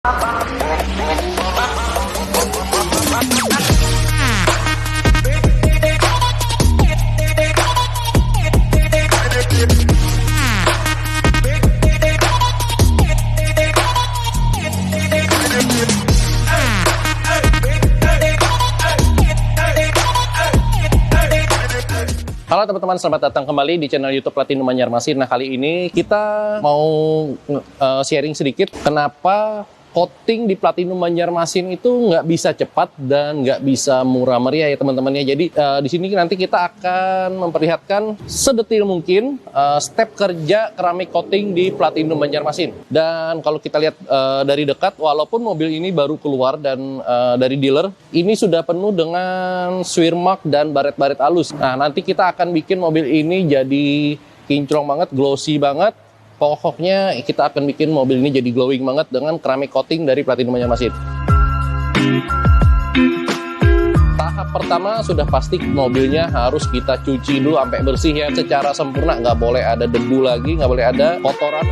Halo teman-teman, selamat datang kembali di channel YouTube Platinum Banjarmasin. Nah, kali ini kita mau sharing sedikit kenapa coating di Platinum Banjarmasin itu nggak bisa cepat dan nggak bisa murah meriah ya teman-teman ya. Jadi di sini nanti kita akan memperlihatkan sedetil mungkin step kerja keramik coating di Platinum Banjarmasin. Dan kalau kita lihat dari dekat, walaupun mobil ini baru keluar dan dari dealer, ini sudah penuh dengan swear mark dan baret-baret halus. Nah, nanti kita akan bikin mobil ini jadi kinclong banget, glossy banget. Pokoknya kita akan bikin mobil ini jadi glowing banget dengan keramik coating dari Platinum Banjarmasin. Tahap pertama sudah pasti mobilnya harus kita cuci dulu sampai bersih ya, secara sempurna. Nggak boleh ada debu lagi, nggak boleh ada kotoran.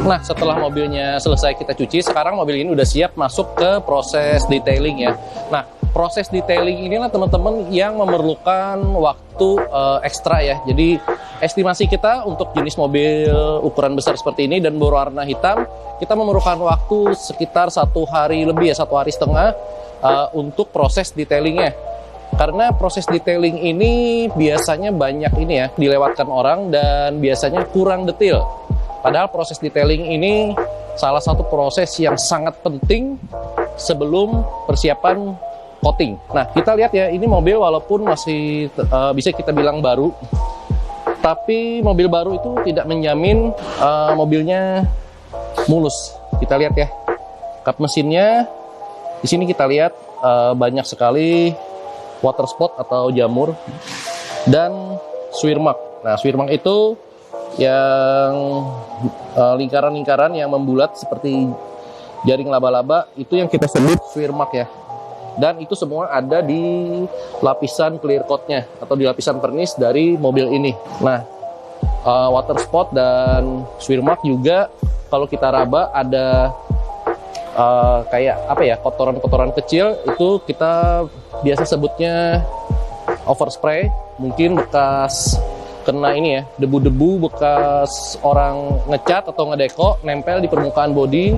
Nah, setelah mobilnya selesai kita cuci, sekarang mobil ini udah siap masuk ke proses detailing ya. Nah, proses detailing inilah teman-teman yang memerlukan waktu ekstra ya. Jadi estimasi kita untuk jenis mobil ukuran besar seperti ini dan berwarna hitam, kita memerlukan waktu sekitar 1 hari lebih ya, 1 hari setengah untuk proses detailingnya. Karena proses detailing ini biasanya banyak ini ya, dilewatkan orang dan biasanya kurang detail. Padahal proses detailing ini salah satu proses yang sangat penting sebelum persiapan coating. Nah, kita lihat ya, ini mobil walaupun masih bisa kita bilang baru, tapi mobil baru itu tidak menjamin mobilnya mulus. Kita lihat ya, kap mesinnya di sini kita lihat banyak sekali water spot atau jamur dan swear mark. Nah, swear mark itu yang lingkaran-lingkaran yang membulat seperti jaring laba-laba, itu yang kita sebut swear mark ya. Dan itu semua ada di lapisan clear coat-nya atau di lapisan pernis dari mobil ini. Nah, water spot dan swear mark juga kalau kita raba ada kayak apa ya, kotoran-kotoran kecil, itu kita biasa sebutnya overspray. Mungkin bekas kena ini ya, debu-debu bekas orang ngecat atau ngedeko nempel di permukaan bodi,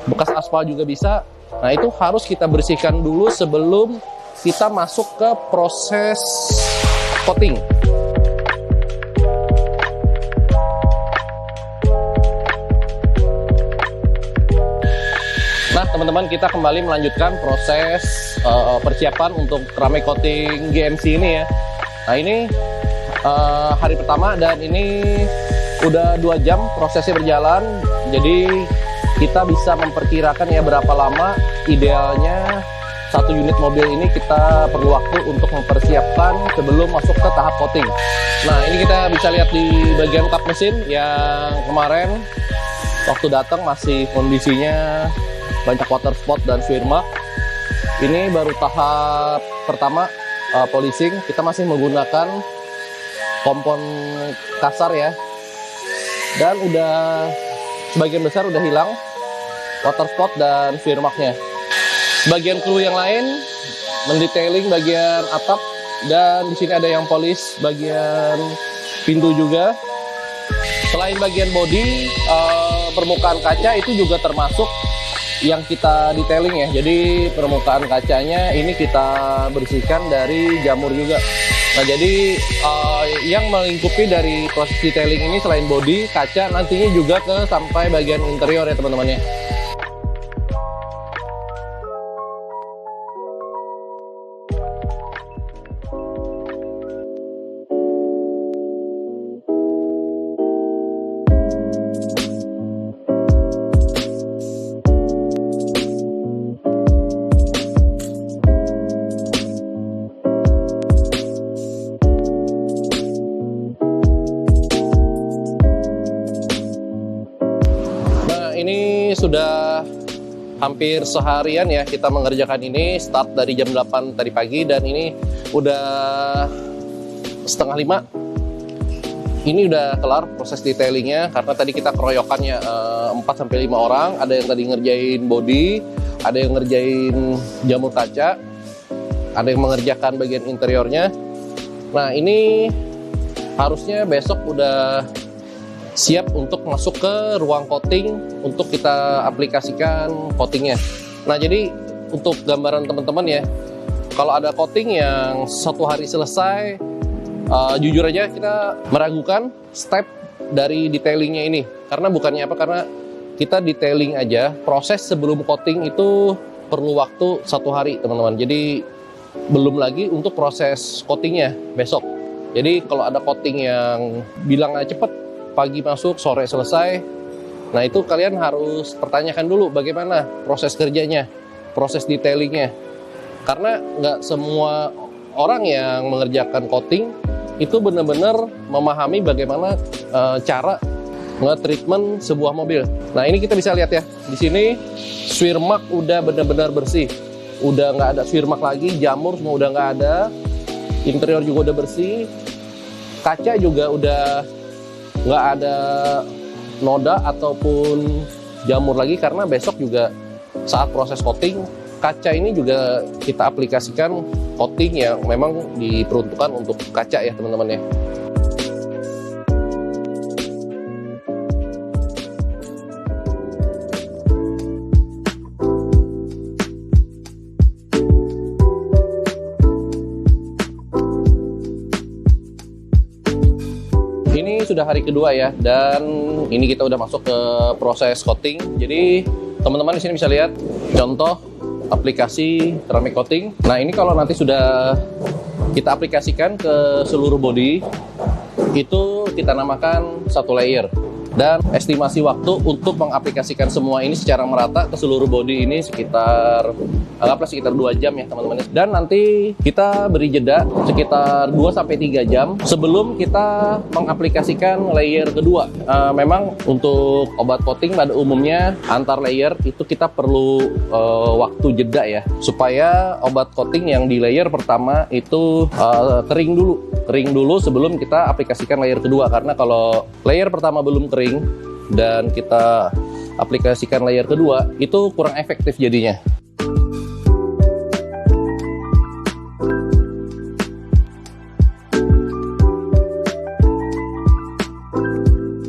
bekas aspal juga bisa. Nah, itu harus kita bersihkan dulu sebelum kita masuk ke proses coating. Nah, teman-teman, kita kembali melanjutkan proses persiapan untuk keramik coating GMC ini ya. Nah, ini hari pertama dan ini udah 2 jam prosesnya berjalan. Jadi kita bisa memperkirakan ya berapa lama idealnya satu unit mobil ini kita perlu waktu untuk mempersiapkan sebelum masuk ke tahap coating. Nah, ini kita bisa lihat di bagian kap mesin yang kemarin waktu datang masih kondisinya banyak water spot dan swear mark. Ini baru tahap pertama polishing. Kita masih menggunakan kompon kasar ya, dan udah sebagian besar udah hilang water spot dan swear marknya. Bagian clue yang lain mendetailing bagian atap, dan di sini ada yang polish bagian pintu juga. Selain bagian bodi, permukaan kaca itu juga termasuk yang kita detailing ya. Jadi permukaan kacanya ini kita bersihkan dari jamur juga. Nah, jadi yang melingkupi dari proses detailing ini selain bodi, kaca, nantinya juga ke sampai bagian interior ya teman-teman ya. Ini sudah hampir seharian ya kita mengerjakan ini, start dari jam 8 tadi pagi dan ini udah setengah 5. ini udah kelar proses detailingnya karena tadi kita keroyokannya 4-5 orang. Ada yang tadi ngerjain body, ada yang ngerjain jamur kaca, ada yang mengerjakan bagian interiornya. Nah ini harusnya besok udah siap untuk masuk ke ruang coating untuk kita aplikasikan coatingnya. Nah jadi untuk gambaran teman-teman ya, kalau ada coating yang 1 hari selesai, jujur aja kita meragukan step dari detailingnya ini. Karena bukannya apa, karena kita detailing aja, proses sebelum coating itu perlu waktu 1 hari teman-teman. Jadi belum lagi untuk proses coatingnya besok. Jadi kalau ada coating yang bilang cepet, pagi masuk, sore selesai, nah itu kalian harus pertanyakan dulu bagaimana proses kerjanya, proses detailingnya. Karena nggak semua orang yang mengerjakan coating itu benar-benar memahami bagaimana cara nge-treatment sebuah mobil. Nah ini kita bisa lihat ya, di sini swear mark udah benar-benar bersih, udah nggak ada swear mark lagi, jamur semua udah nggak ada, interior juga udah bersih, kaca juga udah nggak ada noda ataupun jamur lagi, karena besok juga saat proses coating kaca ini juga kita aplikasikan coating yang memang diperuntukkan untuk kaca ya teman-teman ya. Ini sudah hari kedua ya, dan ini kita udah masuk ke proses coating. Jadi teman-teman di sini bisa lihat contoh aplikasi keramik coating. Nah ini kalau nanti sudah kita aplikasikan ke seluruh body, itu kita namakan 1 layer. Dan estimasi waktu untuk mengaplikasikan semua ini secara merata ke seluruh body ini sekitar, anggaplah sekitar 2 jam ya teman-teman. Dan nanti kita beri jeda sekitar 2-3 jam sebelum kita mengaplikasikan layer kedua. Memang untuk obat coating pada umumnya antar layer itu kita perlu waktu jeda ya, supaya obat coating yang di layer pertama itu kering dulu sebelum kita aplikasikan layer kedua. Karena kalau layer pertama belum kering dan kita aplikasikan layer kedua, itu kurang efektif jadinya.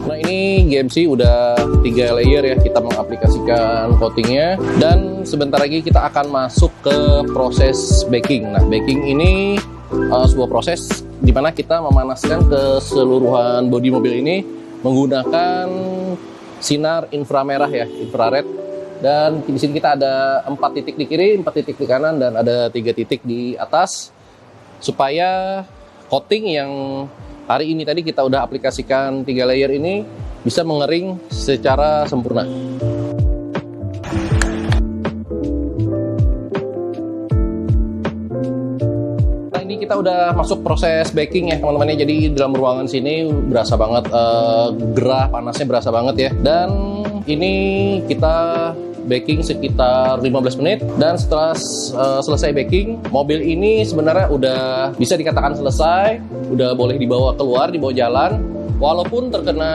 Nah ini GMC udah 3 layer ya kita mengaplikasikan coatingnya, dan sebentar lagi kita akan masuk ke proses baking. Nah baking ini sebuah proses di mana kita memanaskan keseluruhan bodi mobil ini menggunakan sinar inframerah ya, infrared. Dan di sini kita ada 4 titik di kiri, 4 titik di kanan, dan ada 3 titik di atas, supaya coating yang hari ini tadi kita udah aplikasikan 3 layer ini bisa mengering secara sempurna. Kita udah masuk proses baking ya teman-teman ya. Jadi dalam ruangan sini berasa banget gerah, panasnya berasa banget ya. Dan ini kita baking sekitar 15 menit, dan setelah selesai baking, mobil ini sebenarnya udah bisa dikatakan selesai, udah boleh dibawa keluar, dibawa jalan. Walaupun terkena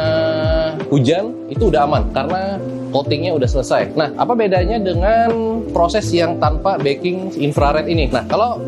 hujan itu udah aman karena coatingnya udah selesai. Nah, apa bedanya dengan proses yang tanpa baking infrared ini? Nah, kalau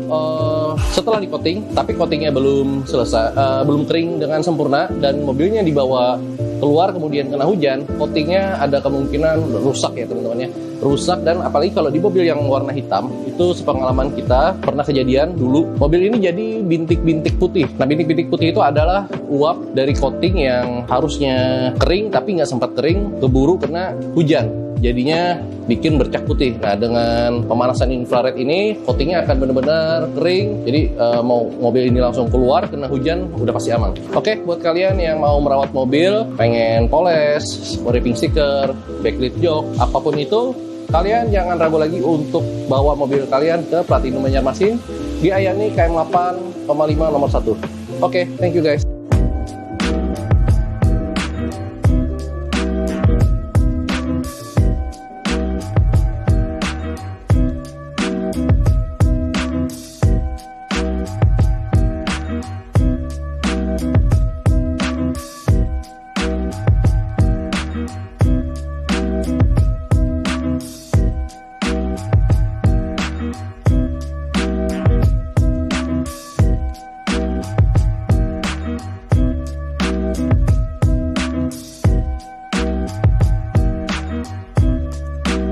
setelah di coating tapi coatingnya belum selesai, belum kering dengan sempurna, dan mobilnya dibawa keluar kemudian kena hujan, coatingnya ada kemungkinan rusak ya teman-teman ya. Rusak, dan apalagi kalau di mobil yang warna hitam, itu sepengalaman kita pernah kejadian dulu, mobil ini jadi bintik-bintik putih. Nah, bintik-bintik putih itu adalah uap dari coating yang harusnya kering tapi nggak sempat kering, keburu kena hujan, jadinya bikin bercak putih. Nah, dengan pemanasan infrared ini coatingnya akan benar-benar kering, jadi mau mobil ini langsung keluar kena hujan udah pasti aman. Oke, buat kalian yang mau merawat mobil, pengen poles, wrapping stiker, backlit jok, apapun itu, kalian jangan ragu lagi untuk bawa mobil kalian ke Platinum Banjarmasin di Ayani KM 8,5 nomor 1. Oke, thank you guys.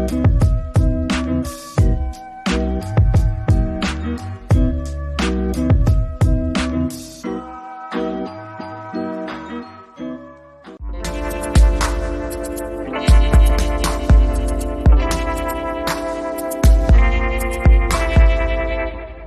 Bye.